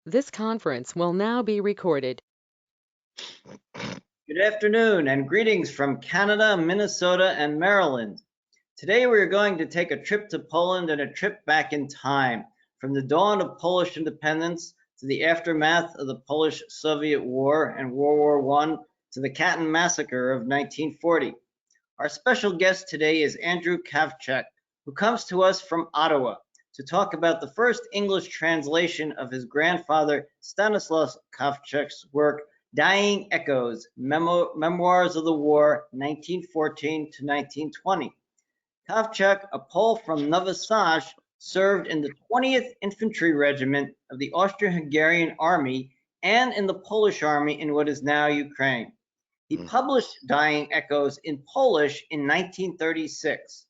This conference will now be recorded. Good afternoon and greetings from Canada, Minnesota, and Maryland. Today we are going to take a trip to Poland and a trip back in time, from the dawn of Polish independence to the aftermath of the Polish-Soviet War and World War I to the Katyn Massacre of 1940. Our special guest today is Andrew Kawczak, who comes to us from Ottawa to talk about the first English translation of his grandfather Stanisław Kawczak's work, Dying Echoes, Memoirs of the War, 1914 to 1920. Kawczak, a Pole from Nowy Sącz, served in the 20th Infantry Regiment of the Austro-Hungarian Army and in the Polish Army in what is now Ukraine. He published Dying Echoes in Polish in 1936.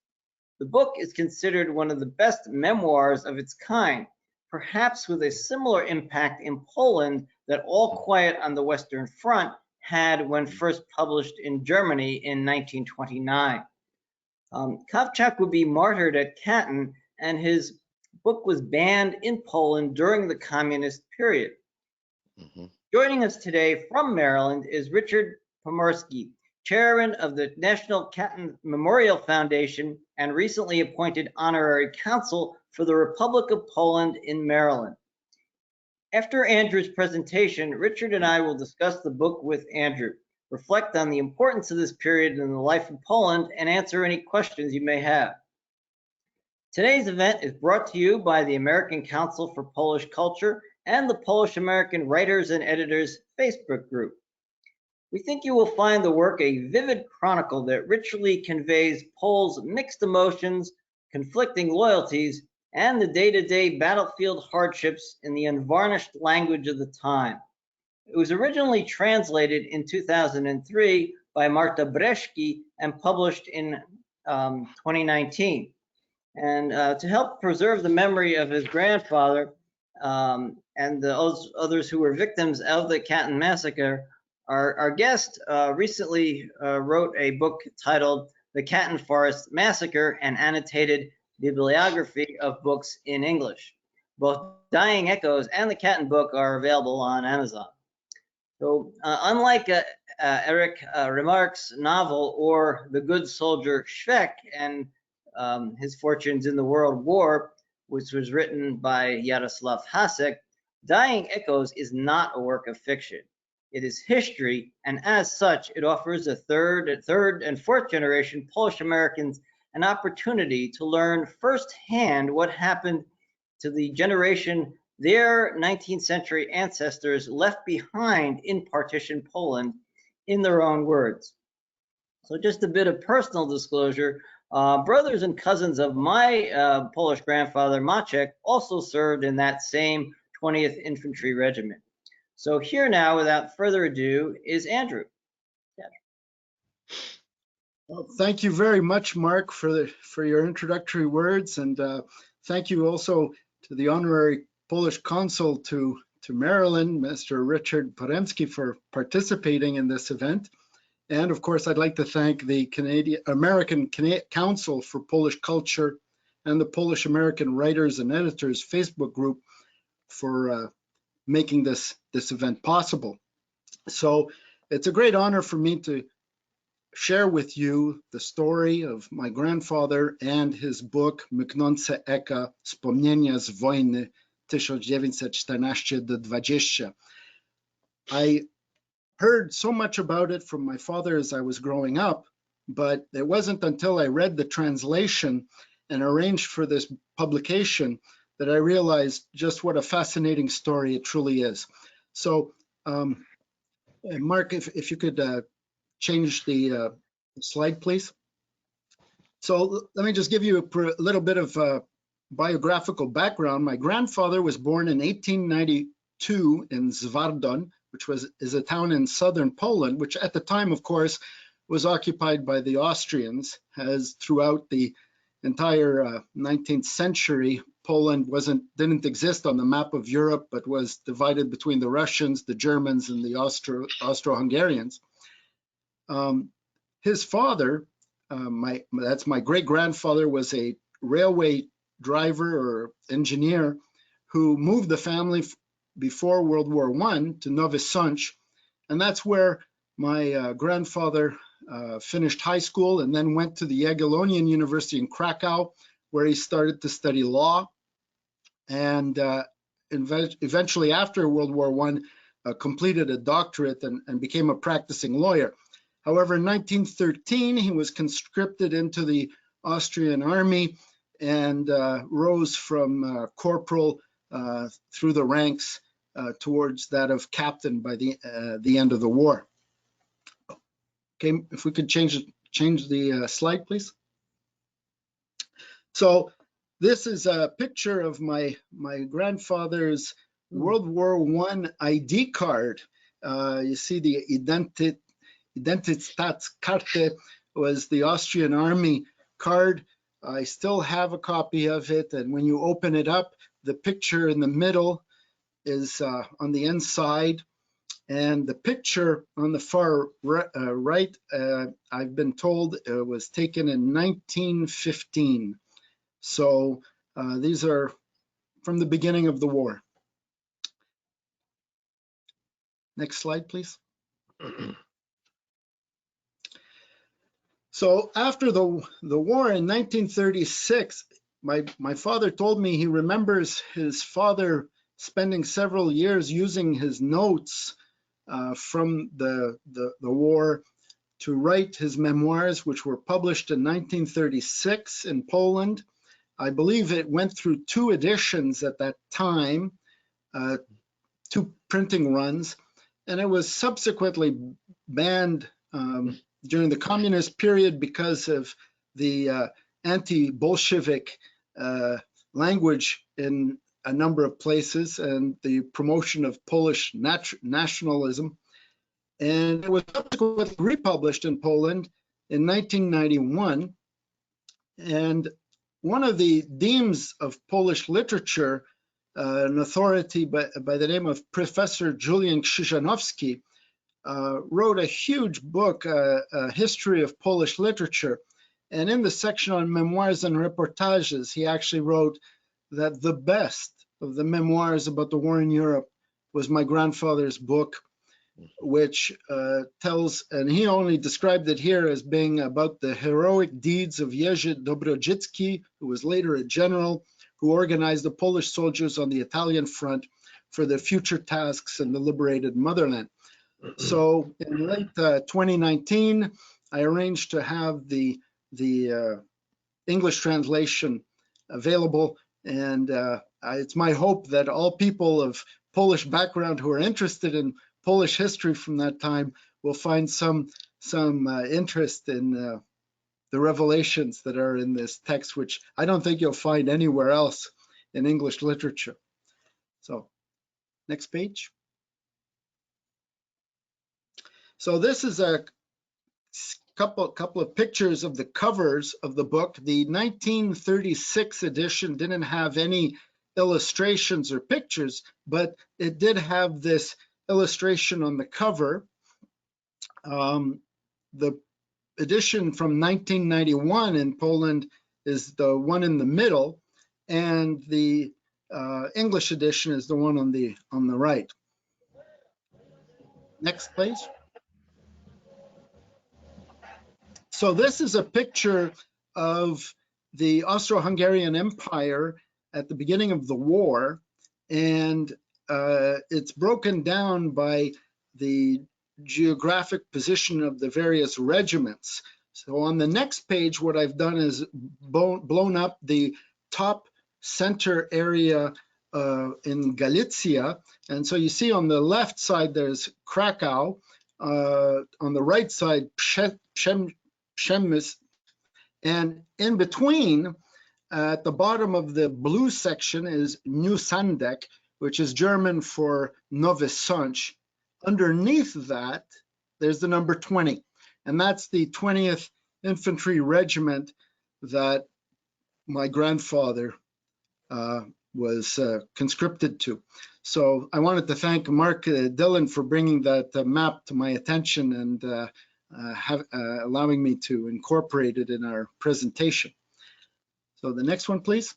The book is considered one of the best memoirs of its kind, perhaps with a similar impact in Poland that All Quiet on the Western Front had when first published in Germany in 1929. Kawczak would be martyred at Katyn, and his book was banned in Poland during the communist period. Joining us today from Maryland is Richard Pomorski, chairman of the National Katyn Memorial Foundation and recently appointed honorary counsel for the Republic of Poland in Maryland. After Andrew's presentation, Richard and I will discuss the book with Andrew, reflect on the importance of this period in the life of Poland, and answer any questions you may have. Today's event is brought to you by the American Council for Polish Culture and the Polish American Writers and Editors Facebook group. We think you will find the work a vivid chronicle that richly conveys Poles' mixed emotions, conflicting loyalties, and the day-to-day battlefield hardships in the unvarnished language of the time. It was originally translated in 2003 by Marta Breszki and published in 2019. And to help preserve the memory of his grandfather and those others who were victims of the Katyn Massacre, our guest recently wrote a book titled The Katyn Forest Massacre, an annotated bibliography of books in English. Both Dying Echoes and the Katyn book are available on Amazon. So unlike Eric Remarque's novel or The Good Soldier Schweck and his fortunes in the World War, which was written by Jarosław Hasek, Dying Echoes is not a work of fiction. It is history, and as such, it offers a third and fourth generation Polish Americans an opportunity to learn firsthand what happened to the generation their 19th century ancestors left behind in partition Poland in their own words. So just a bit of personal disclosure, brothers and cousins of my Polish grandfather Maciek also served in that same 20th Infantry Regiment. So here now, without further ado, is Andrew. Yeah. Well, thank you very much, Mark, for your introductory words, and thank you also to the honorary Polish consul to Maryland, Mr. Richard Poremski, for participating in this event. And of course, I'd like to thank the American Council for Polish Culture and the Polish American Writers and Editors Facebook group for making this event possible. So it's a great honor for me to share with you the story of my grandfather and his book Mknące Echa Wspomnienia z Wojny 1914-20. I heard so much about it from my father as I was growing up, but it wasn't until I read the translation and arranged for this publication that I realized just what a fascinating story it truly is. So, Mark, if you could change the slide, please. So let me just give you a little bit of biographical background. My grandfather was born in 1892 in Zwardon, which is a town in southern Poland, which at the time, of course, was occupied by the Austrians, as throughout the entire 19th century, Poland didn't exist on the map of Europe, but was divided between the Russians, the Germans, and the Austro-Hungarians. His father, that's my great-grandfather, was a railway driver or engineer who moved the family before World War I to Nowy Sącz, and that's where my grandfather finished high school and then went to the Jagiellonian University in Krakow, where he started to study law, and eventually after World War I completed a doctorate and became a practicing lawyer. However, in 1913, he was conscripted into the Austrian army and rose from corporal through the ranks towards that of captain by the end of the war. Okay, if we could change the slide, please. So this is a picture of my grandfather's World War I ID card. You see the Identitätskarte was the Austrian army card. I still have a copy of it, and when you open it up, the picture in the middle is on the inside, and the picture on the far right, I've been told was taken in 1915. So these are from the beginning of the war. Next slide, please. So after the war in 1936, my father told me he remembers his father spending several years using his notes from the war to write his memoirs, which were published in 1936 in Poland. I believe it went through 2 editions at that time, 2 printing runs, and it was subsequently banned during the communist period because of the anti-Bolshevik language in a number of places and the promotion of Polish nationalism. And it was subsequently republished in Poland in 1991. And one of the deans of Polish literature, an authority by the name of Professor Julian Krzyżanowski, wrote a huge book, a history of Polish literature. And in the section on memoirs and reportages, he actually wrote that the best of the memoirs about the war in Europe was my grandfather's book, which tells, and he only described it here as being about the heroic deeds of Jerzy Dobrodziecki, who was later a general, who organized the Polish soldiers on the Italian front for their future tasks in the liberated motherland. So in late 2019, I arranged to have the English translation available, and it's my hope that all people of Polish background who are interested in Polish history from that time will find some interest in the revelations that are in this text, which I don't think you'll find anywhere else in English literature. So, next page. So this is a couple of pictures of the covers of the book. The 1936 edition didn't have any illustrations or pictures, but it did have this illustration on the cover. The edition from 1991 in Poland is the one in the middle, and the English edition is the one on the right. Next, please. So this is a picture of the Austro-Hungarian Empire at the beginning of the war, and it's broken down by the geographic position of the various regiments. So on the next page, what I've done is blown up the top center area in Galicia. And so you see on the left side, there's Krakow. On the right side, Przemysl. And in between, at the bottom of the blue section is Nieuw-Sandek, which is German for Nowy Sącz. Underneath that, there's the number 20, and that's the 20th Infantry Regiment that my grandfather was conscripted to. So I wanted to thank Mark Dillon for bringing that map to my attention and allowing me to incorporate it in our presentation. So the next one, please.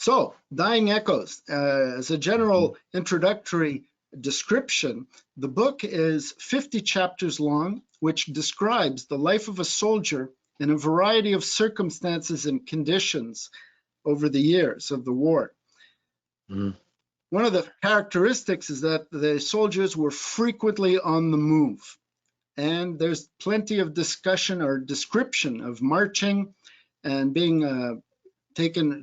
So, Dying Echoes, as a general introductory description, the book is 50 chapters long, which describes the life of a soldier in a variety of circumstances and conditions over the years of the war. One of the characteristics is that the soldiers were frequently on the move. And there's plenty of discussion or description of marching and being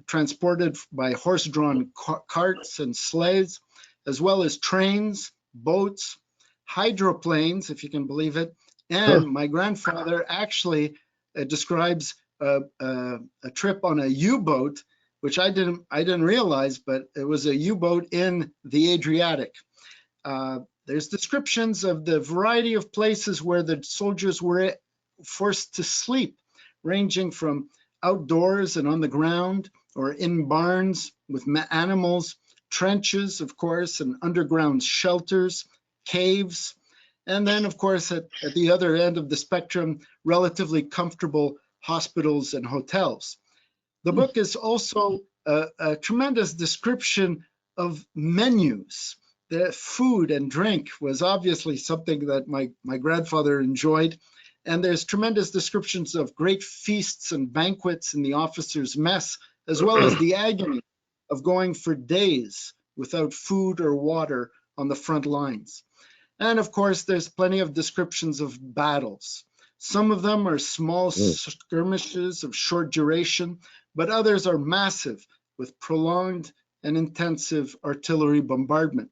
transported by horse-drawn carts and sleighs, as well as trains, boats, hydroplanes, if you can believe it. And my grandfather actually describes a trip on a U-boat, which I didn't realize, but it was a U-boat in the Adriatic. There's descriptions of the variety of places where the soldiers were forced to sleep, ranging from outdoors and on the ground, or in barns with animals, trenches, of course, and underground shelters, caves, and then, of course, at the other end of the spectrum, relatively comfortable hospitals and hotels. The book is also a tremendous description of menus. The food and drink was obviously something that my grandfather enjoyed. And there's tremendous descriptions of great feasts and banquets in the officers' mess, as well as the agony of going for days without food or water on the front lines. And of course, there's plenty of descriptions of battles. Some of them are small skirmishes of short duration, but others are massive with prolonged and intensive artillery bombardment.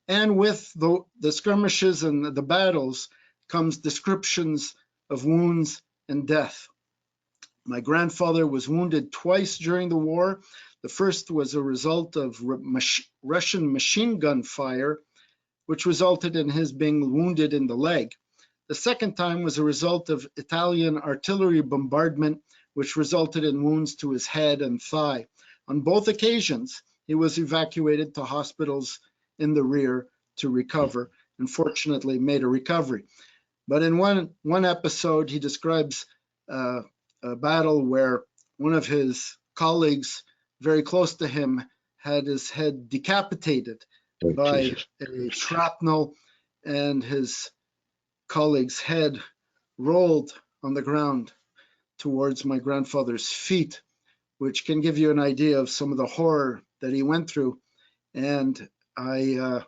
And with the skirmishes and the battles comes descriptions of wounds and death. My grandfather was wounded twice during the war. The first was a result of Russian machine gun fire, which resulted in his being wounded in the leg. The second time was a result of Italian artillery bombardment, which resulted in wounds to his head and thigh. On both occasions, he was evacuated to hospitals in the rear to recover, and fortunately made a recovery. But in one episode, he describes a battle where one of his colleagues very close to him had his head decapitated by a shrapnel, and his colleague's head rolled on the ground towards my grandfather's feet, which can give you an idea of some of the horror that he went through. And I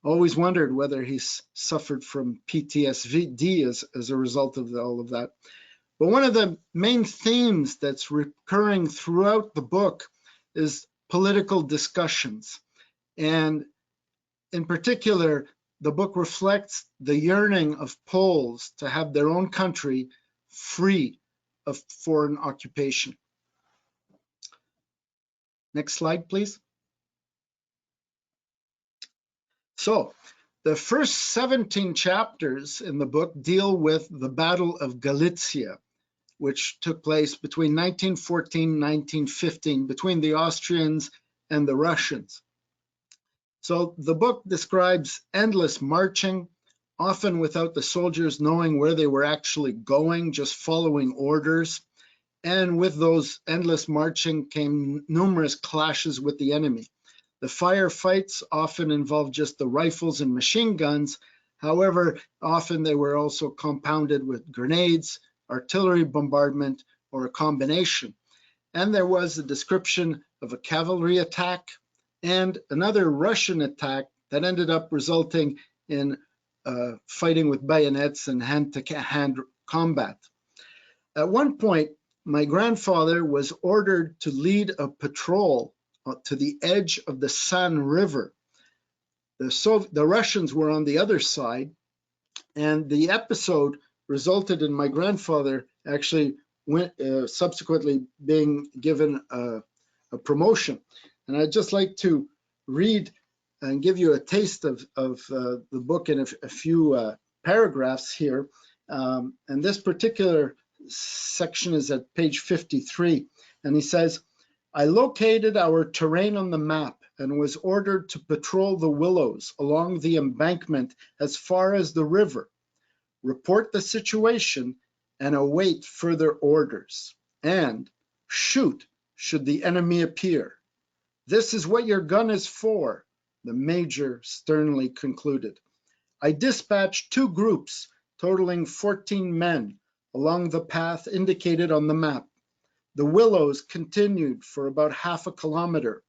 always wondered whether he suffered from PTSD as a result of all of that. But one of the main themes that's recurring throughout the book is political discussions. And in particular, the book reflects the yearning of Poles to have their own country free of foreign occupation. Next slide, please. So, the first 17 chapters in the book deal with the Battle of Galicia, which took place between 1914 and 1915, between the Austrians and the Russians. So the book describes endless marching, often without the soldiers knowing where they were actually going, just following orders. And with those endless marching came numerous clashes with the enemy. The firefights often involved just the rifles and machine guns. However, often they were also compounded with grenades, artillery bombardment, or a combination. And there was a description of a cavalry attack and another Russian attack that ended up resulting in fighting with bayonets and hand-to-hand combat. At one point, my grandfather was ordered to lead a patrol to the edge of the San River. The Russians were on the other side, and the episode resulted in my grandfather actually subsequently being given a promotion. And I'd just like to read and give you a taste of the book in a few paragraphs here. And this particular section is at page 53. And he says, "I located our terrain on the map and was ordered to patrol the willows along the embankment as far as the river, report the situation, and await further orders, and shoot should the enemy appear. This is what your gun is for, the major sternly concluded. I dispatched 2 groups totaling 14 men along the path indicated on the map. The willows continued for about half a kilometer.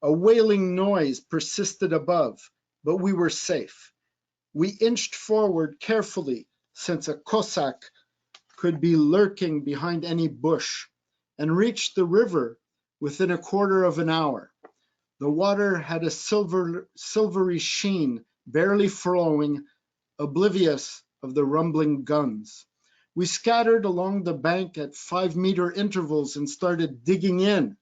A wailing noise persisted above, but we were safe. We inched forward carefully, since a Kawczak could be lurking behind any bush, and reached the river within a quarter of an hour. The water had a silvery sheen, barely flowing, oblivious of the rumbling guns. We scattered along the bank at 5-meter intervals and started digging in,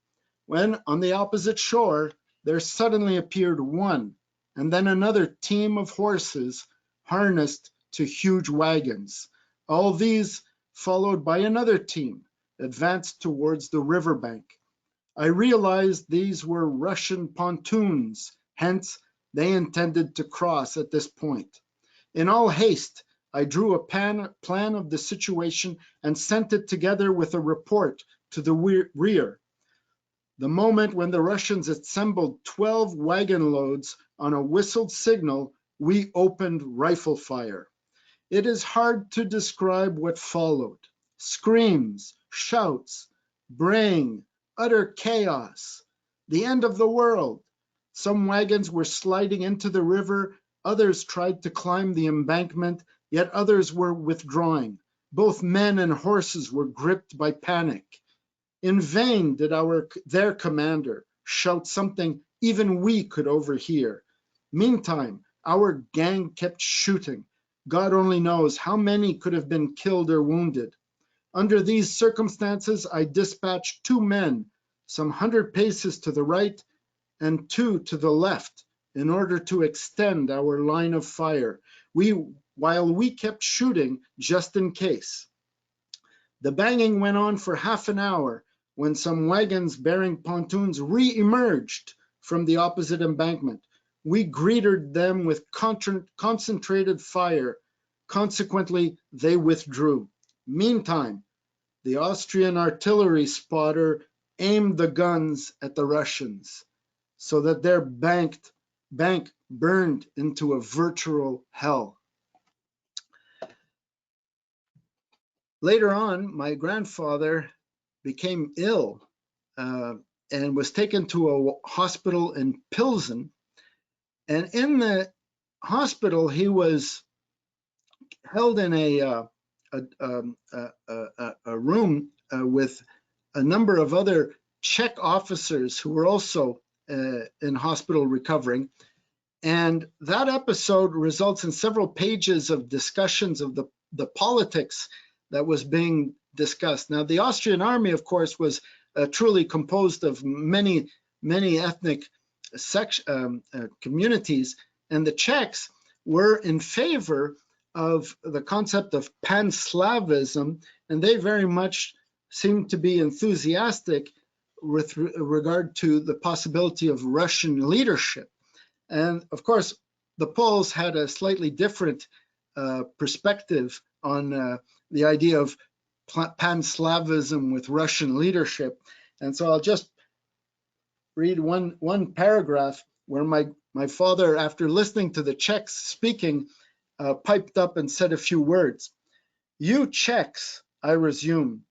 when on the opposite shore there suddenly appeared one, and then another team of horses harnessed to huge wagons. All these, followed by another team, advanced towards the riverbank. I realized these were Russian pontoons, hence they intended to cross at this point. In all haste, I drew a plan of the situation and sent it together with a report to the rear. The moment when the Russians assembled 12 wagon loads on a whistled signal, we opened rifle fire. It is hard to describe what followed. Screams, shouts, braying, utter chaos, the end of the world. Some wagons were sliding into the river, others tried to climb the embankment, yet others were withdrawing. Both men and horses were gripped by panic. In vain did their commander shout something even we could overhear. Meantime, our gang kept shooting. God only knows how many could have been killed or wounded. Under these circumstances, I dispatched 2 men, some 100 paces to the right and 2 to the left, in order to extend our line of fire, while we kept shooting just in case. The banging went on for half an hour, when some wagons bearing pontoons re-emerged from the opposite embankment. We greeted them with concentrated fire. Consequently, they withdrew. Meantime, the Austrian artillery spotter aimed the guns at the Russians, so that their bank burned into a virtual hell. Later on, my grandfather became ill and was taken to a hospital in Pilsen. And in the hospital, he was held in a room with a number of other Czech officers who were also in hospital recovering. And that episode results in several pages of discussions of the politics that was being discussed. Now, the Austrian army, of course, was truly composed of many ethnic communities, and the Czechs were in favor of the concept of pan-Slavism, and they very much seemed to be enthusiastic with regard to the possibility of Russian leadership. And of course, the Poles had a slightly different perspective on the idea of pan-Slavism with Russian leadership. And so I'll just read one paragraph where my father, after listening to the Czechs speaking, piped up and said a few words. "You Czechs," I resumed,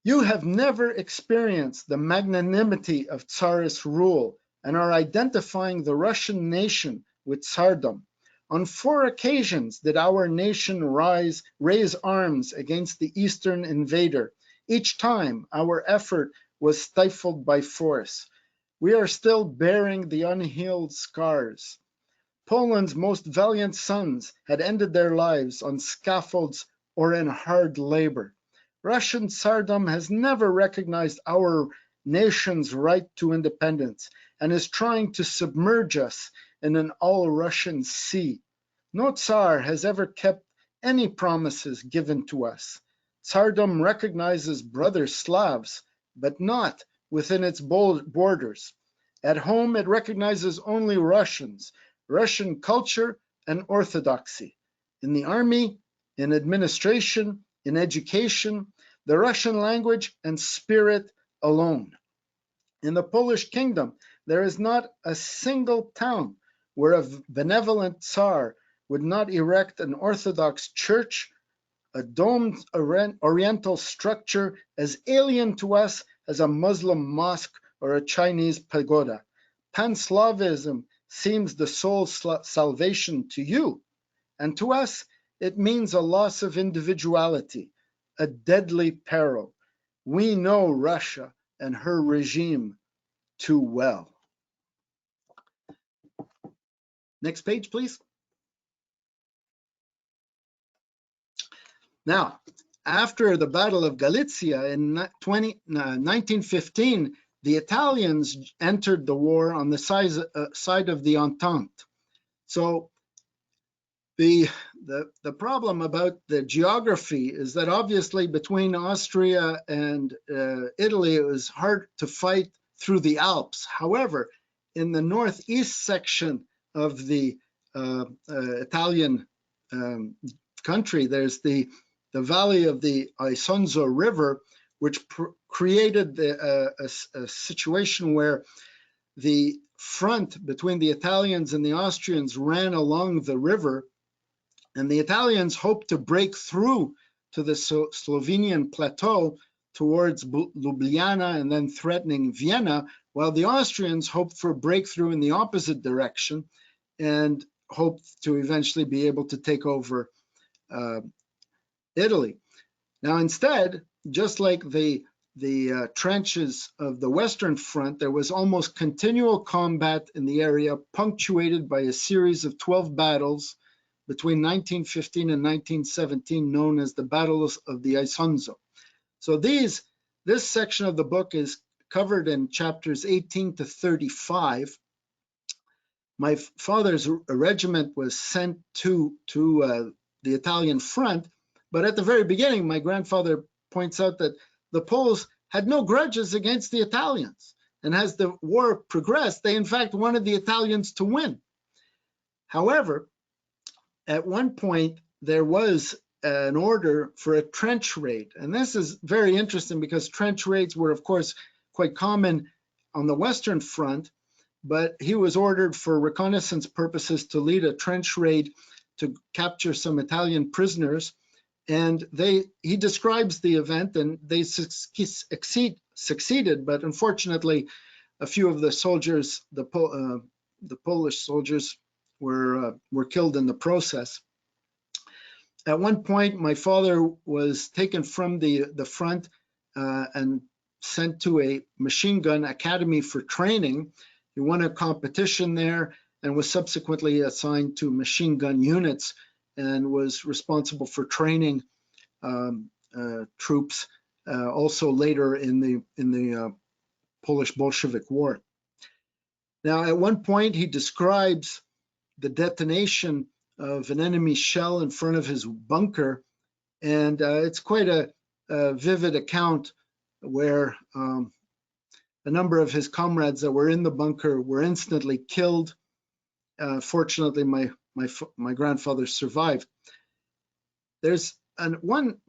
"you have never experienced the magnanimity of Tsarist rule and are identifying the Russian nation with Tsardom. On 4 occasions did our nation raise arms against the Eastern invader. Each time our effort was stifled by force. We are still bearing the unhealed scars. Poland's most valiant sons had ended their lives on scaffolds or in hard labor. Russian Tsardom has never recognized our nation's right to independence and is trying to submerge us in an all-Russian sea. No Tsar has ever kept any promises given to us. Tsardom recognizes brother Slavs, but not within its borders. At home, it recognizes only Russians, Russian culture and orthodoxy. In the army, in administration, in education, the Russian language and spirit alone. In the Polish kingdom, there is not a single town where a benevolent Tsar would not erect an Orthodox church, a domed oriental structure as alien to us as a Muslim mosque or a Chinese pagoda. Pan-Slavism seems the sole salvation to you, and to us it means a loss of individuality, a deadly peril. We know Russia and her regime too well. Next page, please. Now, after the Battle of Galicia in 1915, the Italians entered the war on the side of the Entente. So the problem about the geography is that obviously between Austria and Italy, it was hard to fight through the Alps. However, in the northeast section of the Italian country, there's the valley of the Isonzo River, which created a situation where the front between the Italians and the Austrians ran along the river, and the Italians hoped to break through to the Slovenian plateau towards Ljubljana and then threatening Vienna, while the Austrians hoped for a breakthrough in the opposite direction and hoped to eventually be able to take over Italy. Now, instead, just like the trenches of the Western Front, there was almost continual combat in the area, punctuated by a series of 12 battles between 1915 and 1917, known as the Battles of the Isonzo. So this section of the book is covered in chapters 18 to 35. My father's regiment was sent to the Italian front, but at the very beginning, my grandfather points out that the Poles had no grudges against the Italians. And as the war progressed, they in fact wanted the Italians to win. However, at one point, there was an order for a trench raid. And this is very interesting because trench raids were, of course, quite common on the Western Front, but he was ordered for reconnaissance purposes to lead a trench raid to capture some Italian prisoners. And he describes the event, and they succeeded, but unfortunately, a few of the soldiers, the Polish soldiers, were killed in the process. At one point, my father was taken from the front and sent to a machine gun academy for training. He won a competition there and was subsequently assigned to machine gun units and was responsible for training troops also later in the Polish Bolshevik War. Now, at one point, he describes the detonation of an enemy shell in front of his bunker, and it's quite a vivid account where a number of his comrades that were in the bunker were instantly killed. Fortunately, my grandfather survived. There's one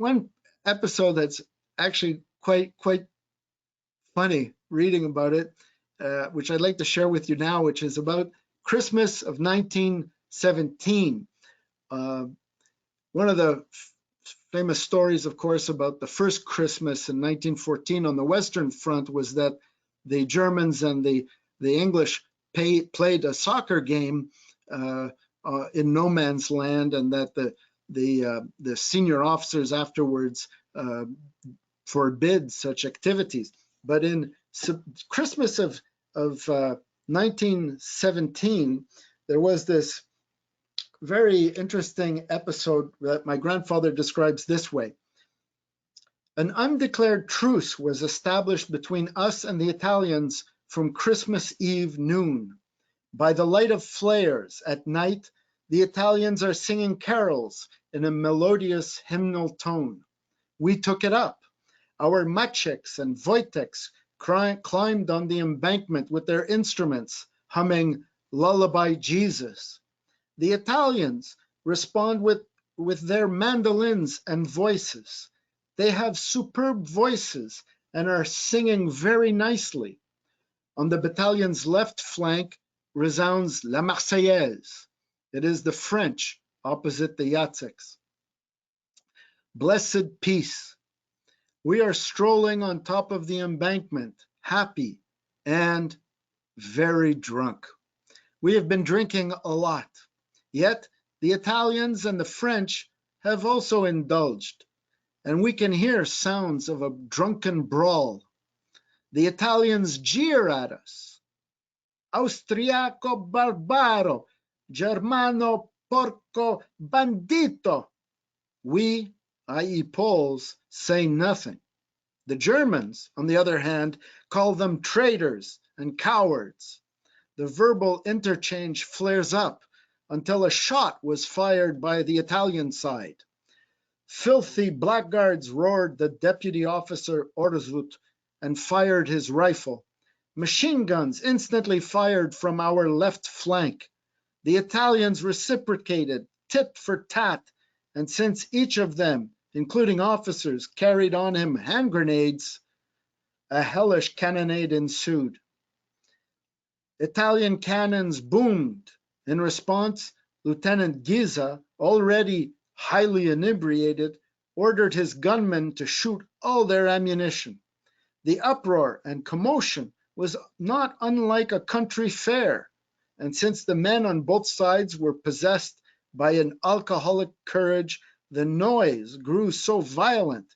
episode that's actually quite funny reading about it, which I'd like to share with you now, which is about Christmas of 1917. One of the famous stories, of course, about the first Christmas in 1914 on the Western Front was that the Germans and the English played a soccer game in no man's land, and that the senior officers afterwards forbid such activities. But in Christmas of 1917, there was this very interesting episode that my grandfather describes this way. An undeclared truce was established between us and the Italians from Christmas Eve noon. By the light of flares at night, the Italians are singing carols in a melodious hymnal tone. We took it up. Our Macieks and Wojteks climbed on the embankment with their instruments, humming Lullaby Jesus. The Italians respond with their mandolins and voices. They have superb voices and are singing very nicely. On the battalion's left flank resounds La Marseillaise. It is the French opposite the Yatseks. Blessed peace. We are strolling on top of the embankment, happy and very drunk. We have been drinking a lot. Yet the Italians and the French have also indulged, and we can hear sounds of a drunken brawl. The Italians jeer at us. Austriaco barbaro, Germano porco bandito. We, i.e. Poles, say nothing. The Germans, on the other hand, call them traitors and cowards. The verbal interchange flares up until a shot was fired by the Italian side. Filthy blackguards, roared the deputy officer Orzut, and fired his rifle. Machine guns instantly fired from our left flank. The Italians reciprocated, tit for tat, and since each of them, including officers, carried on him hand grenades, a hellish cannonade ensued. Italian cannons boomed. In response, Lieutenant Giza, already highly inebriated, ordered his gunmen to shoot all their ammunition. The uproar and commotion was not unlike a country fair, and since the men on both sides were possessed by an alcoholic courage, the noise grew so violent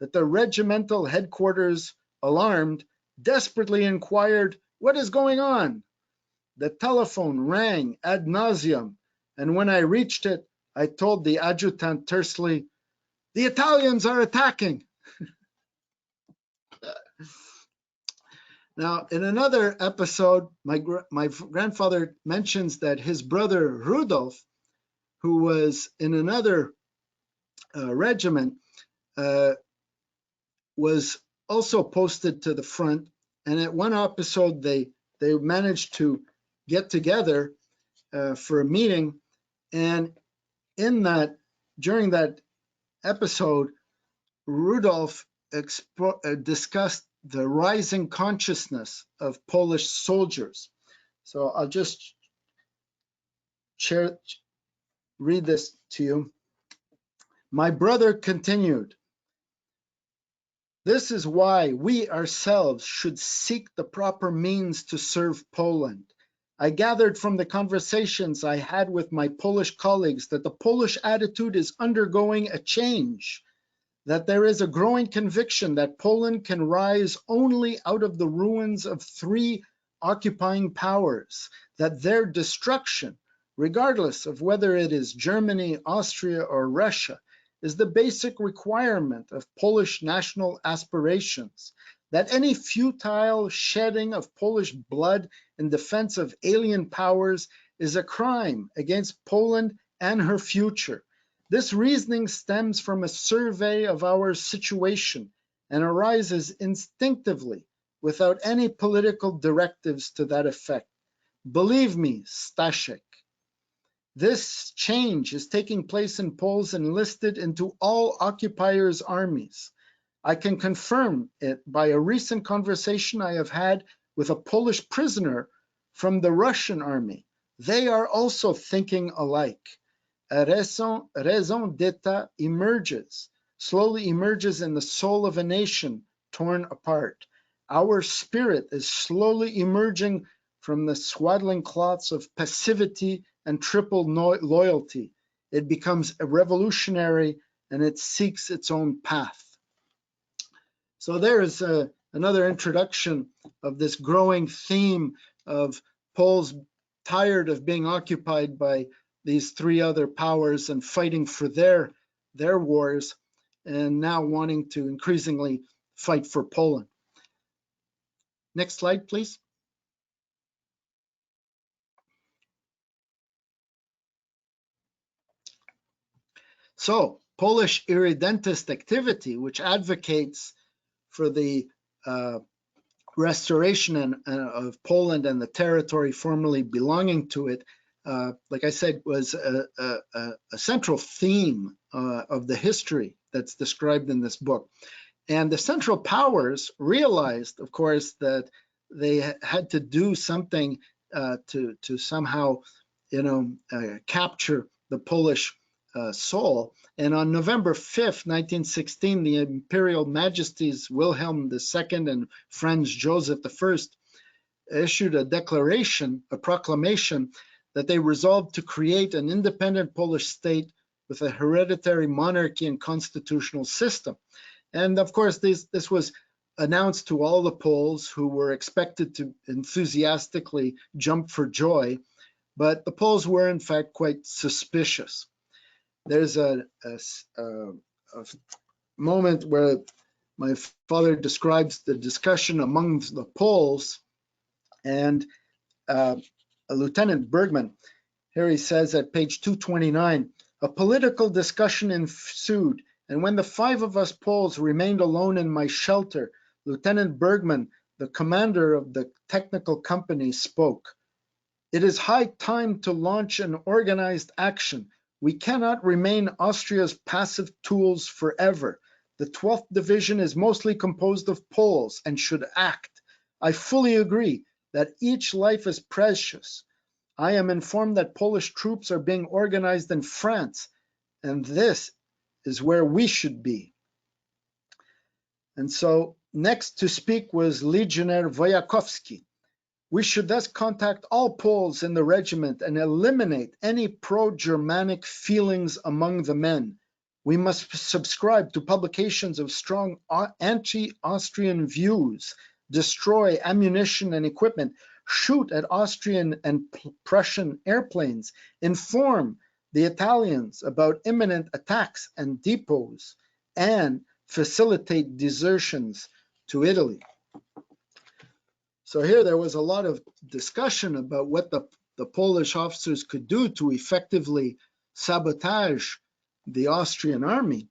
that the regimental headquarters, alarmed, desperately inquired, "What is going on?" The telephone rang ad nauseum, and when I reached it, I told the adjutant tersely, "The Italians are attacking." Now, in another episode, my grandfather mentions that his brother Rudolf, who was in another regiment, was also posted to the front. And at one episode, they managed to get together for a meeting. And during that episode, Rudolf discussed the rising consciousness of Polish soldiers. So I'll just read this to you. My brother continued, "This is why we ourselves should seek the proper means to serve Poland. I gathered from the conversations I had with my Polish colleagues that the Polish attitude is undergoing a change, that there is a growing conviction that Poland can rise only out of the ruins of three occupying powers, that their destruction, regardless of whether it is Germany, Austria, or Russia, is the basic requirement of Polish national aspirations, that any futile shedding of Polish blood in defense of alien powers is a crime against Poland and her future. This reasoning stems from a survey of our situation and arises instinctively without any political directives to that effect. Believe me, Staszek, this change is taking place in Poles enlisted into all occupiers' armies. I can confirm it by a recent conversation I have had with a Polish prisoner from the Russian army. They are also thinking alike. A raison d'etat slowly emerges in the soul of a nation torn apart. Our spirit is slowly emerging from the swaddling cloths of passivity and triple loyalty. It becomes a revolutionary and it seeks its own path. So there is another introduction of this growing theme of Poles tired of being occupied by these three other powers and fighting for their wars, and now wanting to increasingly fight for Poland. Next slide, please. So, Polish irredentist activity, which advocates for the restoration of Poland and the territory formerly belonging to it, like I said, was a central theme of the history that's described in this book. And the Central Powers realized, of course, that they had to do something to somehow, capture the Polish soul. And on November 5th, 1916, the Imperial Majesties Wilhelm II and Franz Joseph I issued a declaration, a proclamation, that they resolved to create an independent Polish state with a hereditary monarchy and constitutional system. And of course, this was announced to all the Poles, who were expected to enthusiastically jump for joy, but the Poles were in fact quite suspicious. There's a moment where my father describes the discussion among the Poles, and Lieutenant Bergman, here he says at page 229, a political discussion ensued, and when the 5 of us Poles remained alone in my shelter, Lieutenant Bergman, the commander of the technical company, spoke. It is high time to launch an organized action. We cannot remain Austria's passive tools forever. The 12th Division is mostly composed of Poles and should act. I fully agree that each life is precious. I am informed that Polish troops are being organized in France, and this is where we should be. And so next to speak was Legionnaire Wojakowski. We should thus contact all Poles in the regiment and eliminate any pro-Germanic feelings among the men. We must subscribe to publications of strong anti-Austrian views, destroy ammunition and equipment, shoot at Austrian and Prussian airplanes, inform the Italians about imminent attacks and depots, and facilitate desertions to Italy. So here there was a lot of discussion about what the Polish officers could do to effectively sabotage the Austrian army.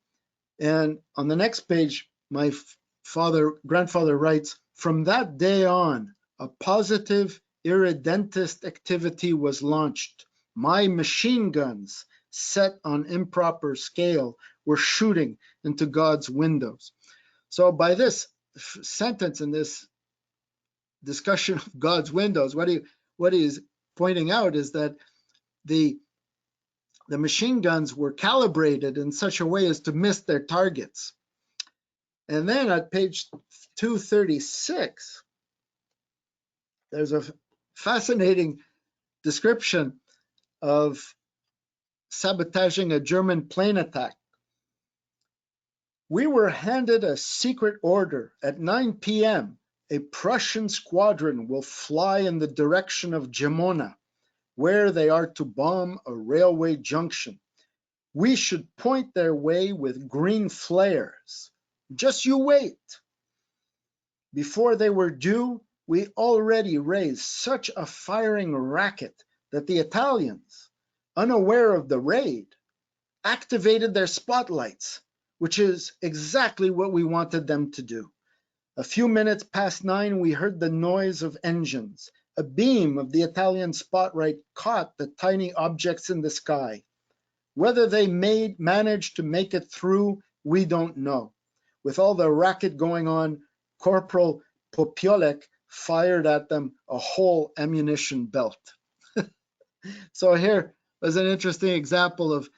And on the next page, my grandfather writes, from that day on, a positive irredentist activity was launched. My machine guns, set on improper scale, were shooting into God's windows. So by this sentence in this discussion of God's windows, what he is pointing out is that the machine guns were calibrated in such a way as to miss their targets. And then at page 236, there's a fascinating description of sabotaging a German plane attack. We were handed a secret order. At 9 p.m., a Prussian squadron will fly in the direction of Gemona, where they are to bomb a railway junction. We should point their way with green flares. Just you wait. Before they were due, we already raised such a firing racket that the Italians, unaware of the raid, activated their spotlights, which is exactly what we wanted them to do. A few minutes past 9, we heard the noise of engines. A beam of the Italian spotlight caught the tiny objects in the sky. Whether they managed to make it through, we don't know. With all the racket going on, Corporal Popiolek fired at them a whole ammunition belt. So here was an interesting example of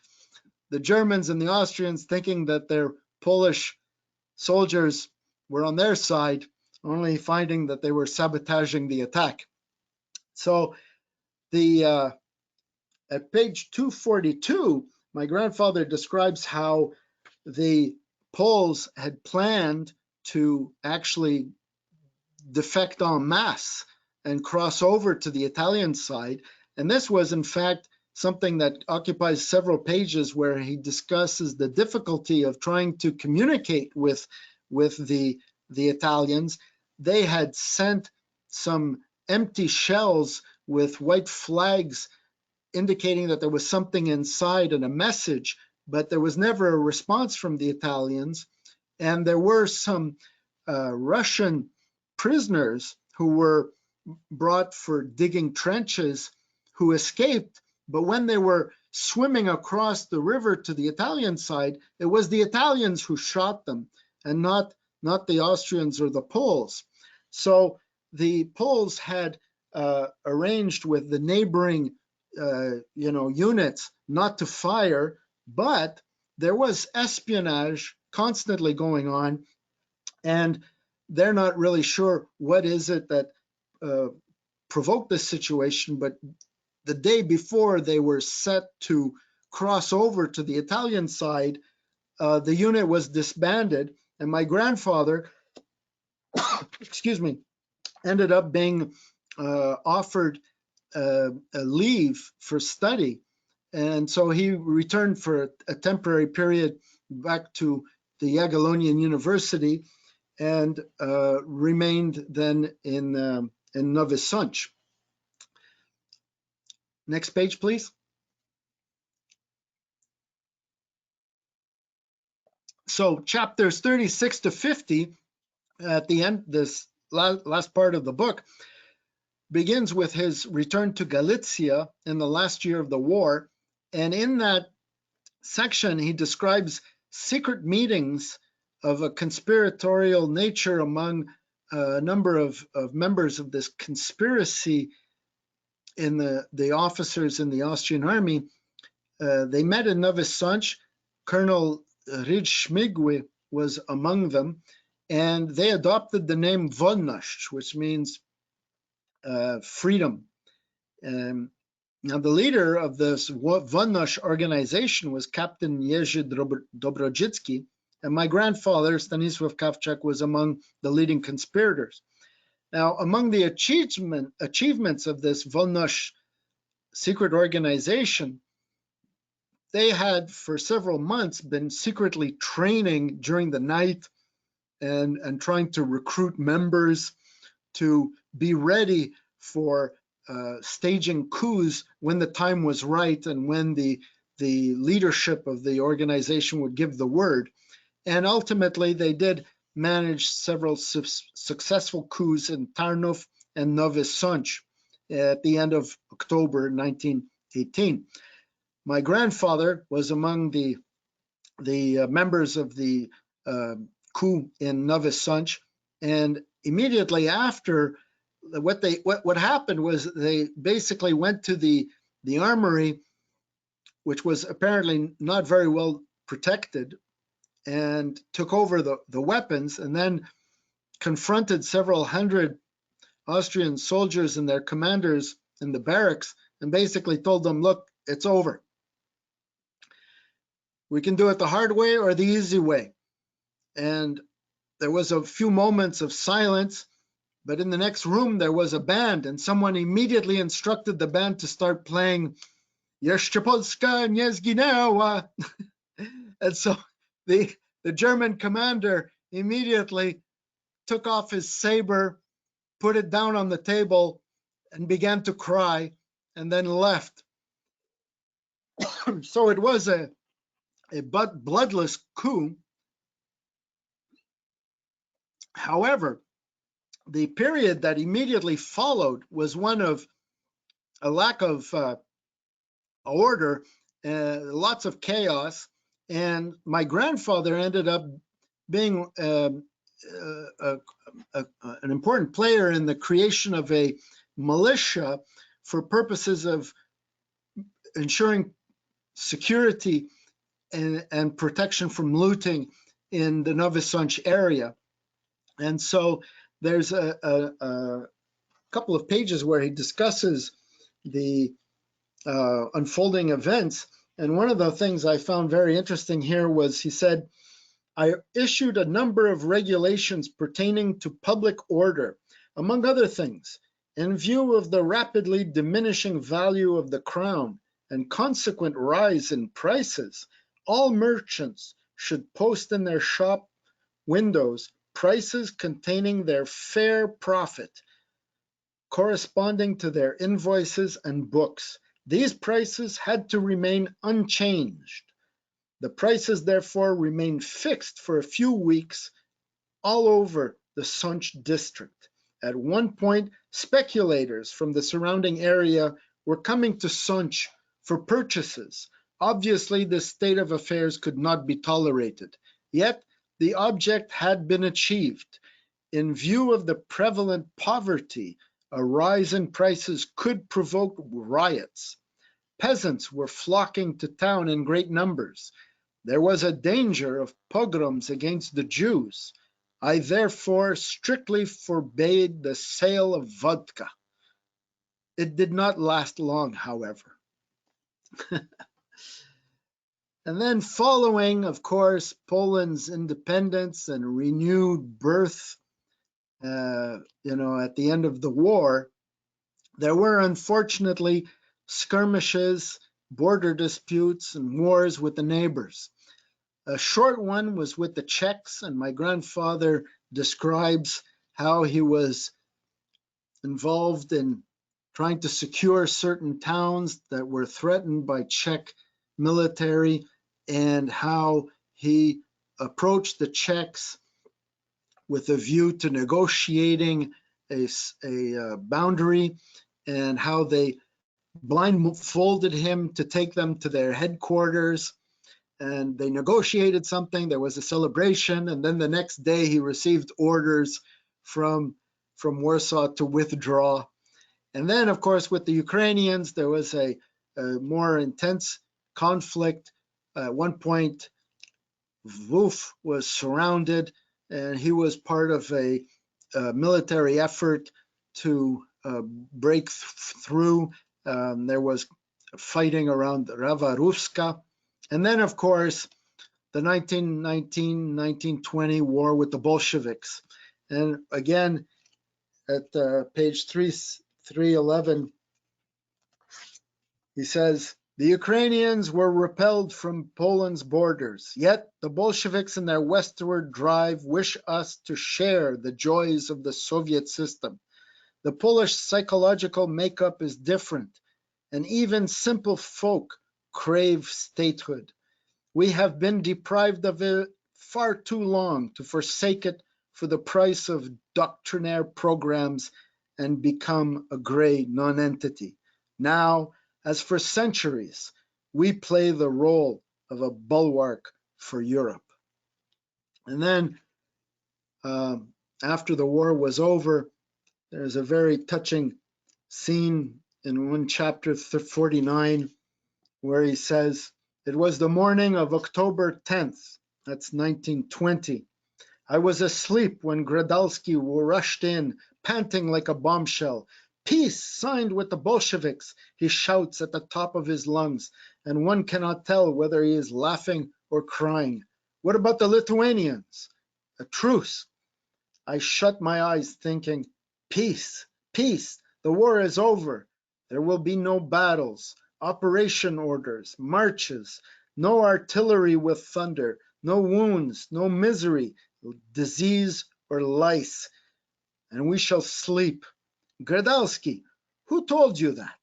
the Germans and the Austrians thinking that their Polish soldiers were on their side, only finding that they were sabotaging the attack. So at page 242, my grandfather describes how the Poles had planned to actually defect en masse and cross over to the Italian side. And this was, in fact, something that occupies several pages, where he discusses the difficulty of trying to communicate with the Italians. They had sent some empty shells with white flags indicating that there was something inside and a message, but there was never a response from the Italians. And there were some Russian prisoners who were brought for digging trenches who escaped But when they were swimming across the river to the Italian side, it was the Italians who shot them, and not the Austrians or the Poles. So the Poles had arranged with the neighboring units not to fire, but there was espionage constantly going on, and they're not really sure what is it that provoked this situation. But the day before they were set to cross over to the Italian side, the unit was disbanded, and my grandfather, excuse me, ended up being offered a leave for study. And so he returned for a temporary period back to the Jagiellonian University and remained then in Nowy Sącz. Next page, please. So chapters 36 to 50, at the end, this last part of the book, begins with his return to Galicia in the last year of the war. And in that section, he describes secret meetings of a conspiratorial nature among a number of members of this conspiracy in the officers in the Austrian army. They met in Nowy Sącz. Colonel Ridge-Śmigły was among them, and they adopted the name Wolność, which means freedom. Now, the leader of this Wolność organization was Captain Jerzy Dobrodzicki, and my grandfather, Stanisław Kawczak, was among the leading conspirators. Now, among the achievements of this Wolność secret organization, they had for several months been secretly training during the night and trying to recruit members to be ready for staging coups when the time was right and when the leadership of the organization would give the word. And ultimately, they did manage several successful coups in Tarnów and Nowy Sącz at the end of October 1918. My grandfather was among the members of the coup in Nowy Sącz, and immediately after, what happened was they basically went to the armory, which was apparently not very well protected, and took over the weapons, and then confronted several hundred Austrian soldiers and their commanders in the barracks, and basically told them, look, it's over. We can do it the hard way or the easy way. And there was a few moments of silence, but in the next room there was a band, and someone immediately instructed the band to start playing Jeszcze Polska nie zginęła. And so the German commander immediately took off his saber, put it down on the table, and began to cry, and then left. So it was a bloodless coup. However, the period that immediately followed was one of a lack of order, lots of chaos, and my grandfather ended up being an important player in the creation of a militia for purposes of ensuring security and protection from looting in the Nowy Sącz area. And so there's a couple of pages where he discusses the unfolding events. And one of the things I found very interesting here was he said, I issued a number of regulations pertaining to public order, among other things, in view of the rapidly diminishing value of the crown and consequent rise in prices. All merchants should post in their shop windows prices containing their fair profit, corresponding to their invoices and books. These prices had to remain unchanged. The prices, therefore, remained fixed for a few weeks all over the Sącz district. At one point, speculators from the surrounding area were coming to Sącz for purchases. Obviously, this state of affairs could not be tolerated. Yet, the object had been achieved. In view of the prevalent poverty, a rise in prices could provoke riots. Peasants were flocking to town in great numbers. There was a danger of pogroms against the Jews. I therefore strictly forbade the sale of vodka. It did not last long, however. And then following, of course, Poland's independence and renewed birth, at the end of the war, there were unfortunately skirmishes, border disputes, and wars with the neighbors. A short one was with the Czechs, and my grandfather describes how he was involved in trying to secure certain towns that were threatened by Czech military, and how he approached the Czechs with a view to negotiating a boundary, and how they blindfolded him to take them to their headquarters, and they negotiated something. There was a celebration, and then the next day he received orders from Warsaw to withdraw. And then, of course, with the Ukrainians, there was a more intense conflict. At one point, Lwów was surrounded, and he was part of a military effort to break through. There was fighting around Rawa-Ruska. And then, of course, the 1919-1920 war with the Bolsheviks. And again, at page 311, he says, the Ukrainians were repelled from Poland's borders, yet the Bolsheviks in their westward drive wish us to share the joys of the Soviet system. The Polish psychological makeup is different, and even simple folk crave statehood. We have been deprived of it far too long to forsake it for the price of doctrinaire programs and become a gray nonentity. Now, as for centuries, we play the role of a bulwark for Europe. And then, after the war was over, there's a very touching scene in one chapter 49 where he says, it was the morning of October 10th, that's 1920. I was asleep when Gradalski rushed in, panting like a bombshell. Peace signed with the Bolsheviks, he shouts at the top of his lungs, and one cannot tell whether he is laughing or crying. What about the Lithuanians? A truce. I shut my eyes thinking, peace, peace, the war is over. There will be no battles, operation orders, marches, no artillery with thunder, no wounds, no misery, disease or lice, and we shall sleep. Gradalski, who told you that?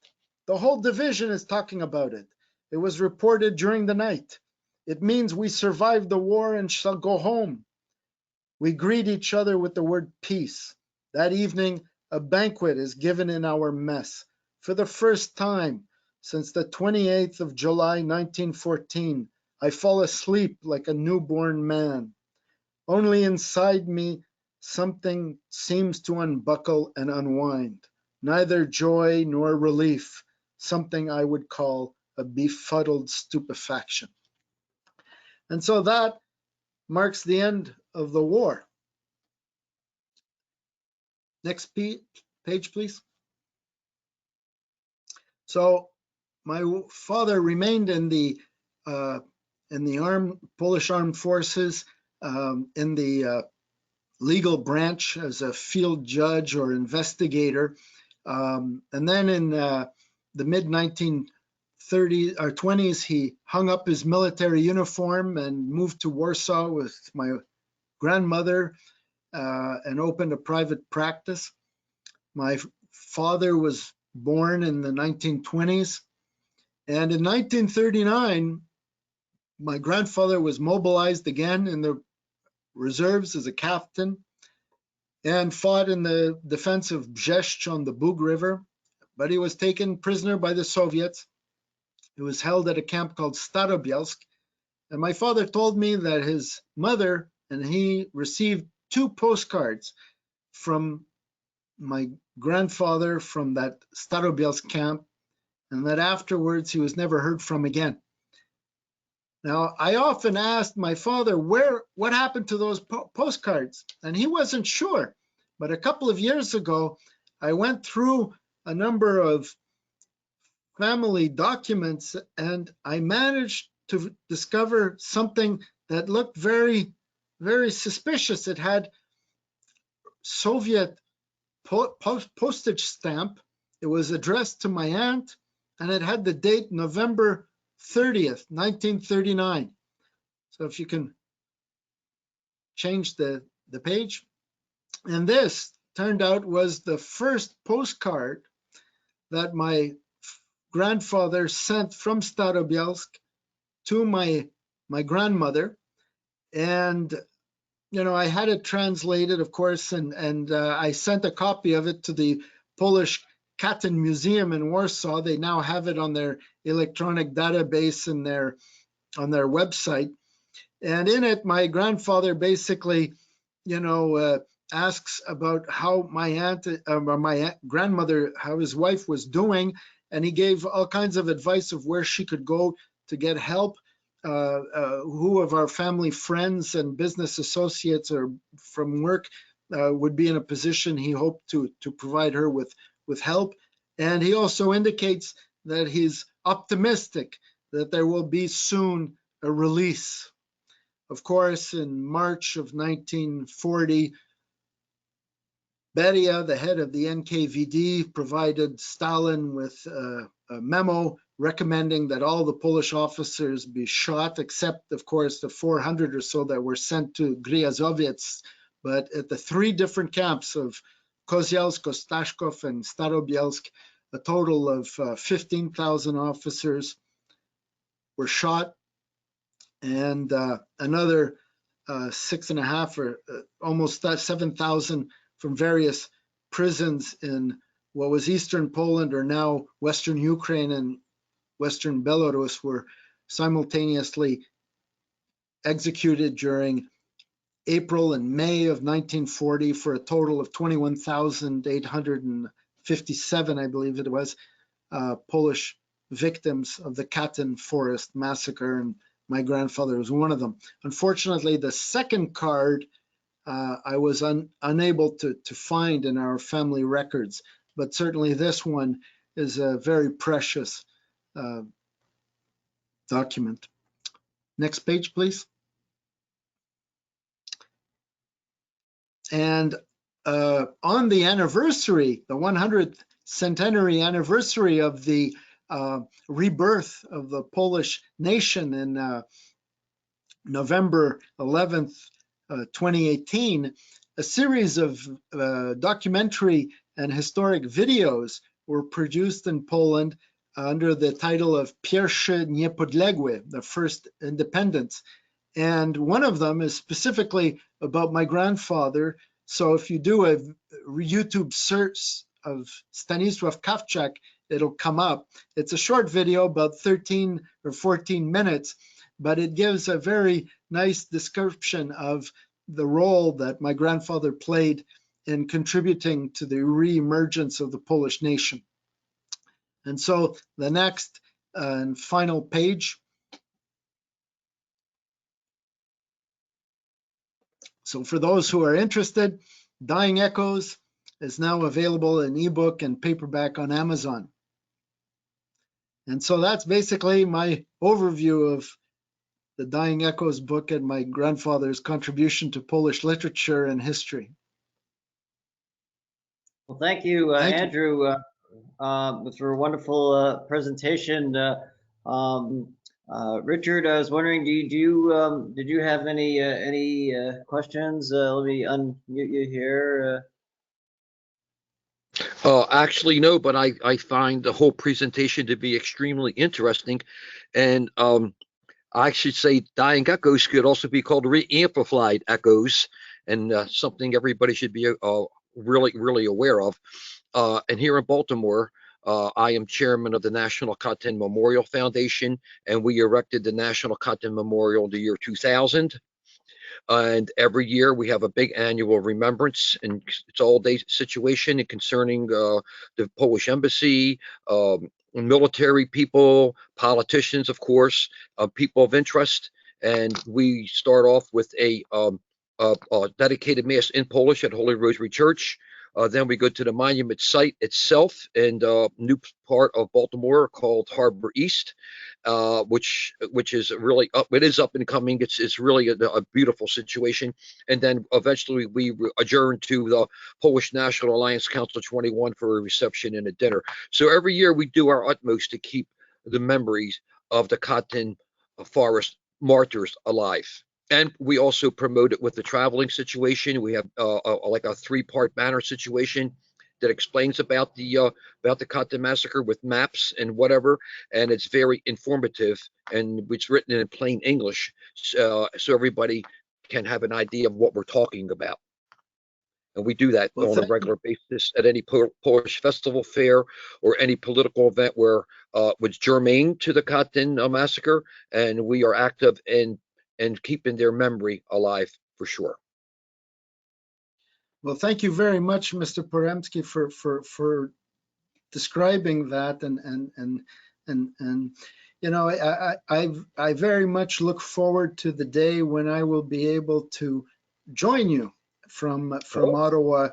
The whole division is talking about it. It was reported during the night. It means we survived the war and shall go home. We greet each other with the word peace. That evening, a banquet is given in our mess. For the first time since the 28th of July, 1914, I fall asleep like a newborn man. Only inside me, something seems to unbuckle and unwind. Neither joy nor relief, something I would call a befuddled stupefaction. And so that marks the end of the war. Next page, please. So my father remained in the Polish armed forces, in the legal branch as a field judge or investigator, and then in the mid 1930s or 20s, he hung up his military uniform and moved to Warsaw with my grandmother and opened a private practice. My father was born in the 1920s, and in 1939, my grandfather was mobilized again in the reserves as a captain and fought in the defense of Brześć on the Bug River, but he was taken prisoner by the Soviets It was held at a camp called Starobielsk. And my father told me that his mother and he received 2 postcards from my grandfather from that Starobielsk camp, and that afterwards he was never heard from again. Now, I often asked my father what happened to those postcards, and he wasn't sure. But a couple of years ago, I went through a number of family documents, and I managed to discover something that looked very, very suspicious. It had Soviet postage stamp. It was addressed to my aunt, and it had the date November 30th, 1939. So if you can change the page. And this turned out was the first postcard that my grandfather sent from Starobielsk to my grandmother. And you know, I had it translated, of course, and I sent a copy of it to the Polish Katyn Museum in Warsaw. They now have it on their electronic database and on their website. And in it, my grandfather basically, you know, asks about how my grandmother, how his wife was doing, and he gave all kinds of advice of where she could go to get help. Who of our family friends and business associates or from work would be in a position he hoped to provide her with help. And he also indicates that he's optimistic that there will be soon a release. Of course, in March of 1940, Beria, the head of the NKVD, provided Stalin with a memo recommending that all the Polish officers be shot, except, of course, the 400 or so that were sent to Gryazowiec. But at the 3 different camps of Kozielsk, Ostashkov, and Starobielsk, a total of 15,000 officers were shot, and another 6.5 or almost 7,000 from various prisons in what was Eastern Poland or now Western Ukraine and Western Belarus were simultaneously executed during April and May of 1940 for a total of 21,857, I believe it was, Polish victims of the Katyn Forest massacre, and my grandfather was one of them. Unfortunately, the second card I was unable to find in our family records, but certainly this one is a very precious document. Next page, please. And on the anniversary, the 100th centenary anniversary of the rebirth of the Polish nation in November 11th, 2018, a series of documentary and historic videos were produced in Poland under the title of Pierwszy Niepodległy, the first independence. And one of them is specifically about my grandfather. So if you do a YouTube search of Stanisław Kawczak, it'll come up. It's a short video, about 13 or 14 minutes, but it gives a very nice description of the role that my grandfather played in contributing to the re-emergence of the Polish nation. And so the next and final page. So for those who are interested, Dying Echoes is now available in ebook and paperback on Amazon. And so that's basically my overview of the Dying Echoes book and my grandfather's contribution to Polish literature and history. Well, thank you, Andrew, for a wonderful presentation. Richard, I was wondering, did you have any questions? Let me unmute you here. Actually, no, but I find the whole presentation to be extremely interesting, and I should say Dying Echoes could also be called re-amplified echoes, and something everybody should be really aware of. And here in Baltimore, I am chairman of the National Katyn Memorial Foundation, and we erected the National Katyn Memorial in the year 2000. And every year we have a big annual remembrance, and it's all day situation concerning the Polish embassy, military people, politicians, of course, people of interest. And we start off with a dedicated mass in Polish at Holy Rosary Church. Then we go to the monument site itself in a new part of Baltimore called Harbor East, which is really up. It is up and coming. It's really a beautiful situation. And then eventually we adjourn to the Polish National Alliance Council 21 for a reception and a dinner. So every year we do our utmost to keep the memories of the Katyn forest martyrs alive. And we also promote it with the traveling situation. We have like a 3-part banner situation that explains about the Katyn massacre with maps and whatever, and it's very informative, and it's written in plain English, so everybody can have an idea of what we're talking about. And we do that on a regular basis at any Polish festival fair or any political event where was germane to the Katyn massacre, and we are active in keeping their memory alive for sure. Well, thank you very much, Mr. Poremski, for describing that, and you know, I very much look forward to the day when I will be able to join you from Ottawa,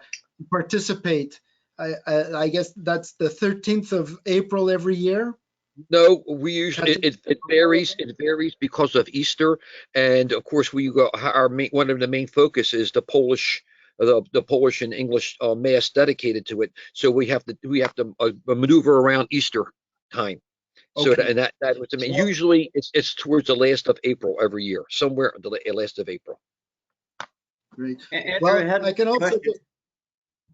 participate. I guess that's the 13th of April every year. No, we usually it varies. It varies because of Easter, and of course we go. One of the main focus is the Polish and English mass dedicated to it. So we have to maneuver around Easter time. So Okay. that was, I mean, usually it's towards the last of April every year, somewhere the last of April. Great. Andrew, Well, I can also.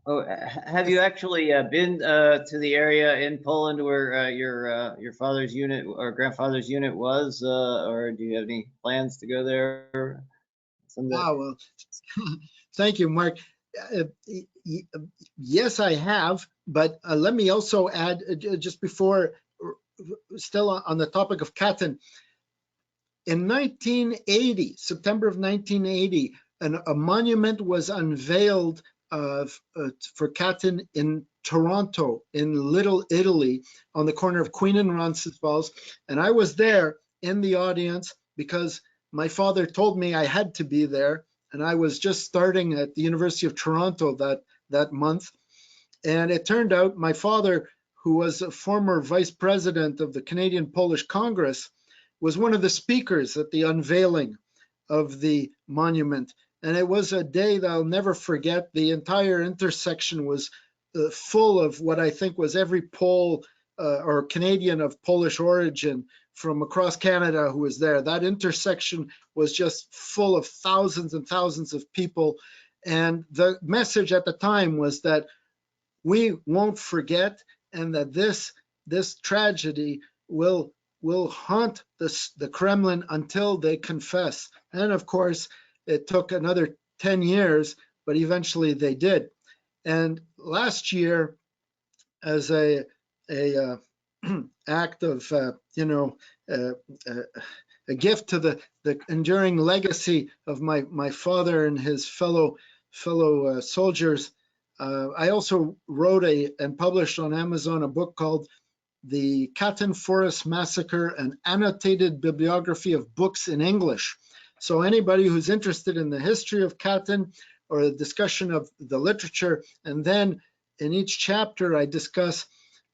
Oh, have you actually been to the area in Poland where your father's unit or grandfather's unit was, or do you have any plans to go there someday? Ah, well, thank you, Mark. Yes, I have, but let me also add, just before, still on the topic of Katyn, in 1980, September of 1980, a monument was unveiled for Katyn in Toronto, in Little Italy, on the corner of Queen and Roncesvalles. And I was there in the audience because my father told me I had to be there. And I was just starting at the University of Toronto that month. And it turned out my father, who was a former vice president of the Canadian Polish Congress, was one of the speakers at the unveiling of the monument. And it was a day that I'll never forget. The entire intersection was full of what I think was every Pole or Canadian of Polish origin from across Canada who was there. That intersection was just full of thousands and thousands of people. And the message at the time was that we won't forget, and that this tragedy will haunt the Kremlin until they confess. And of course, it took another 10 years, but eventually they did. And last year, as a act of a gift to the enduring legacy of my father and his fellow soldiers, I also wrote and published on Amazon a book called The Katyn Forest Massacre, an annotated bibliography of books in English. So anybody who's interested in the history of Katyn or a discussion of the literature, and then in each chapter I discuss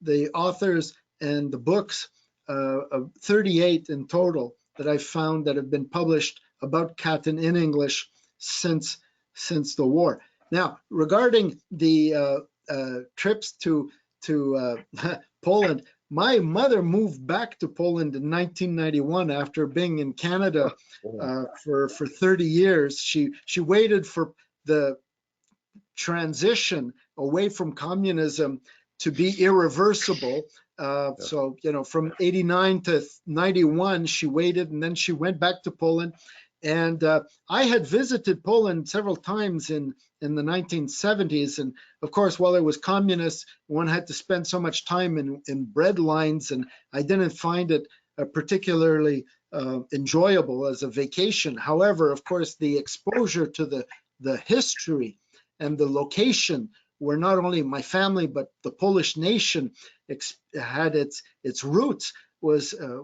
the authors and the books, of 38 in total that I've found that have been published about Katyn in English since the war. Now, regarding the trips to Poland, my mother moved back to Poland in 1991 after being in Canada for 30 years. She waited for the transition away from communism to be irreversible. So, from 89 to 91, she waited, and then she went back to Poland. And I had visited Poland several times in in the 1970s. And of course, while it was communist, one had to spend so much time in bread lines, and I didn't find it particularly enjoyable as a vacation. However, of course, the exposure to the history and the location, where not only my family but the Polish nation had its roots, was a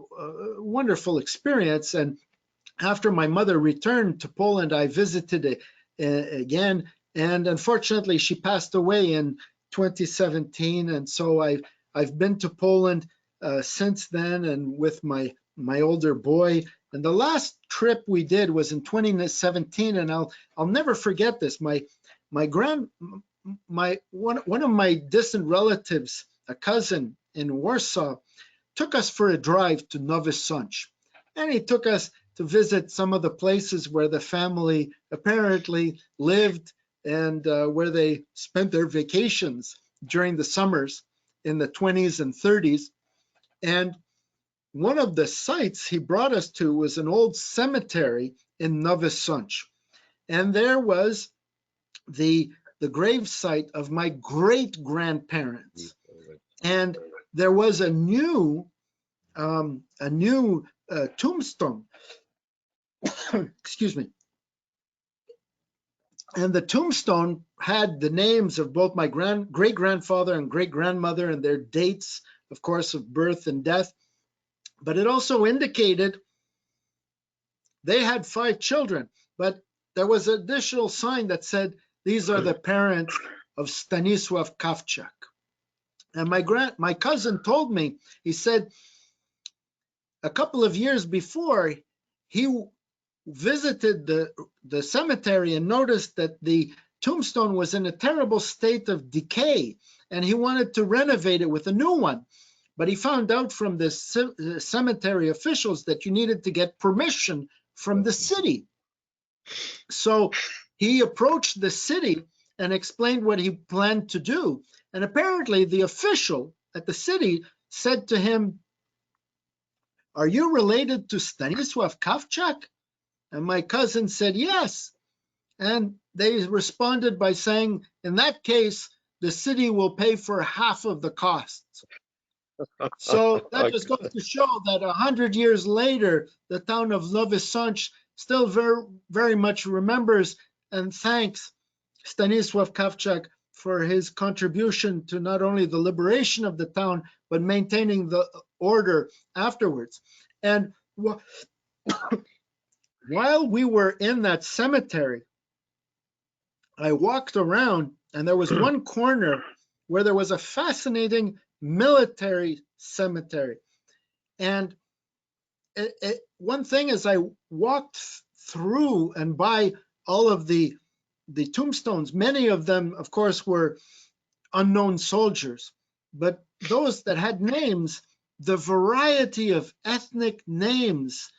wonderful experience. And after my mother returned to Poland, I visited it again, and unfortunately she passed away in 2017. And so I've been to Poland since then, and with my older boy. And the last trip we did was in 2017, and I'll never forget this. One of my distant relatives, a cousin in Warsaw, took us for a drive to Nowy Sącz, and he took us to visit some of the places where the family apparently lived, and where they spent their vacations during the summers in the 20s and 30s. And one of the sites he brought us to was an old cemetery in Nowy Sącz, and there was the grave site of my great grandparents, and there was a new tombstone. Excuse me. And the tombstone had the names of both my great grandfather and great grandmother, and their dates, of course, of birth and death. But it also indicated they had 5 children, but there was an additional sign that said these are the parents of Stanisław Kawczak. And my cousin told me, he said a couple of years before, he visited the cemetery and noticed that the tombstone was in a terrible state of decay, and he wanted to renovate it with a new one. But he found out from the cemetery officials that you needed to get permission from the city. So he approached the city and explained what he planned to do. And apparently the official at the city said to him, "Are you related to Stanisław Kawczak?" And my cousin said, "Yes." And they responded by saying, "In that case, the city will pay for half of the costs." So that just goes to show that 100 years later, the town of Nowy Sącz still very, very much remembers and thanks Stanisław Kawczak for his contribution to not only the liberation of the town, but maintaining the order afterwards. And while we were in that cemetery, I walked around, and there was one corner where there was a fascinating military cemetery. And one thing, as I walked through and by all of the tombstones, many of them, of course, were unknown soldiers, but those that had names, the variety of ethnic names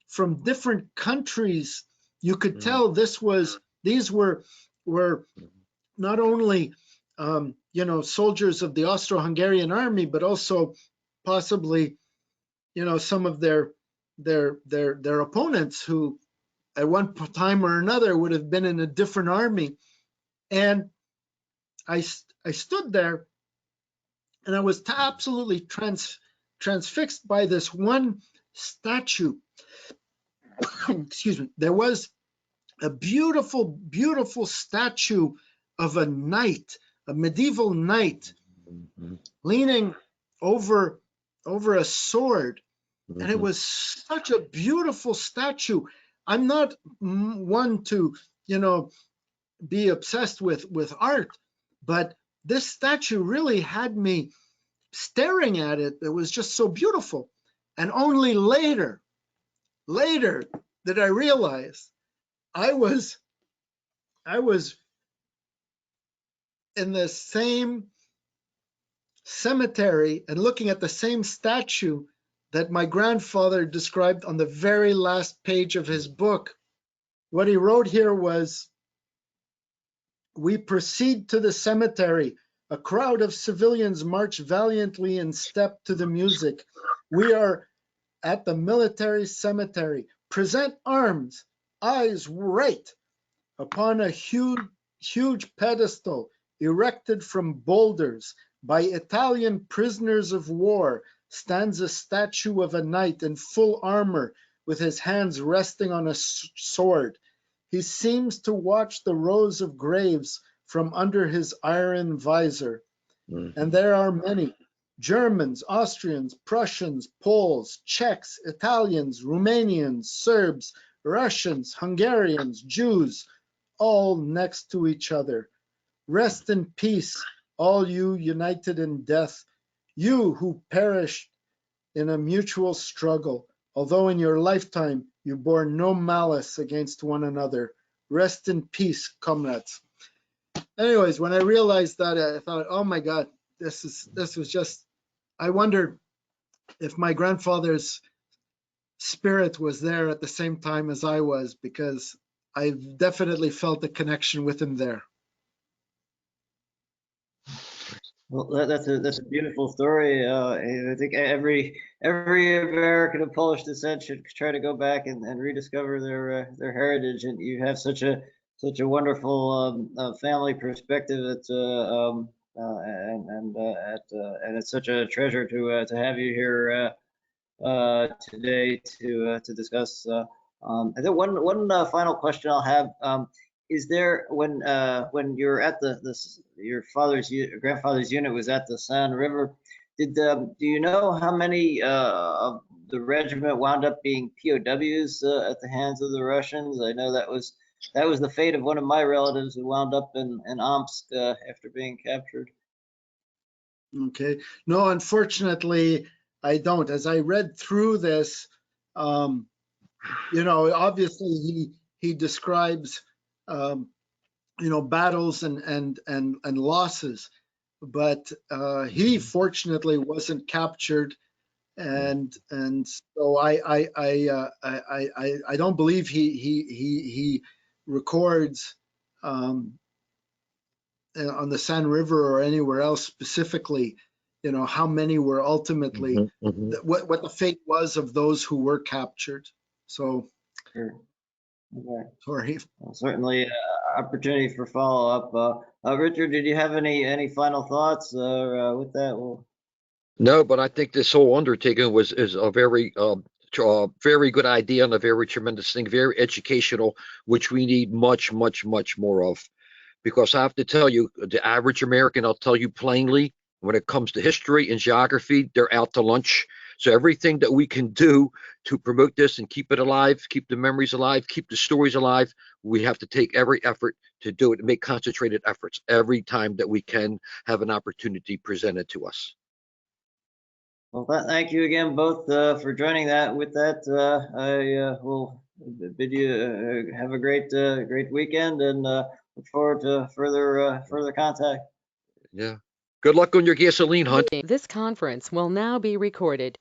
from different countries, you could tell these were not only soldiers of the Austro-Hungarian army, but also possibly some of their opponents who at one time or another would have been in a different army. And I stood there, and I was absolutely transfixed by this one statue. Excuse me. There was a beautiful, beautiful statue of a knight, a medieval knight, leaning over a sword. And it was such a beautiful statue. I'm not one to, be obsessed with art, but this statue really had me staring at it. It was just so beautiful. And only later did I realize I was in the same cemetery and looking at the same statue that my grandfather described on the very last page of his book. What he wrote here was, "We proceed to the cemetery. A crowd of civilians march valiantly in step to the music. We are at the military cemetery. Present arms, eyes right. Upon a huge huge pedestal erected from boulders by Italian prisoners of war stands a statue of a knight in full armor with his hands resting on a sword. He seems to watch the rows of graves from under his iron visor. And there are many Germans, Austrians, Prussians, Poles, Czechs, Italians, Romanians, Serbs, Russians, Hungarians, Jews, all next to each other. Rest in peace, all you united in death, you who perished in a mutual struggle, although in your lifetime you bore no malice against one another. Rest in peace, comrades. Anyways, when I realized that, I thought, oh my God, this was just, I wondered if my grandfather's spirit was there at the same time as I was, because I've definitely felt a connection with him there. Well, that's a beautiful story. I think every American of Polish descent should try to go back and rediscover their heritage. And you have such a wonderful family perspective. And it's such a treasure to have you here today to discuss. I think one final question I'll have. Is there, when you're at your grandfather's unit was at the San River, do you know how many of the regiment wound up being POWs at the hands of the Russians? I know that was the fate of one of my relatives who wound up in Omsk after being captured. Okay, no, unfortunately, I don't. As I read through this, obviously he describes battles and losses, but he fortunately wasn't captured, and so I don't believe he records on the San River or anywhere else specifically, how many were ultimately what the fate was of those who were captured. So. Sure. Okay. Sorry. Well, certainly opportunity for follow-up. Richard, did you have any final thoughts with that? No, but I think this whole undertaking is a very very good idea and a very tremendous thing, very educational, which we need much, much, much more of. Because I have to tell you, the average American, I'll tell you plainly, when it comes to history and geography, they're out to lunch. So everything that we can do to promote this and keep it alive, keep the memories alive, keep the stories alive, we have to take every effort to do it and make concentrated efforts every time that we can have an opportunity presented to us. Well, thank you again both for joining that. With that, I will bid you have a great weekend and look forward to further contact. Yeah. Good luck on your gasoline hunt. This conference will now be recorded.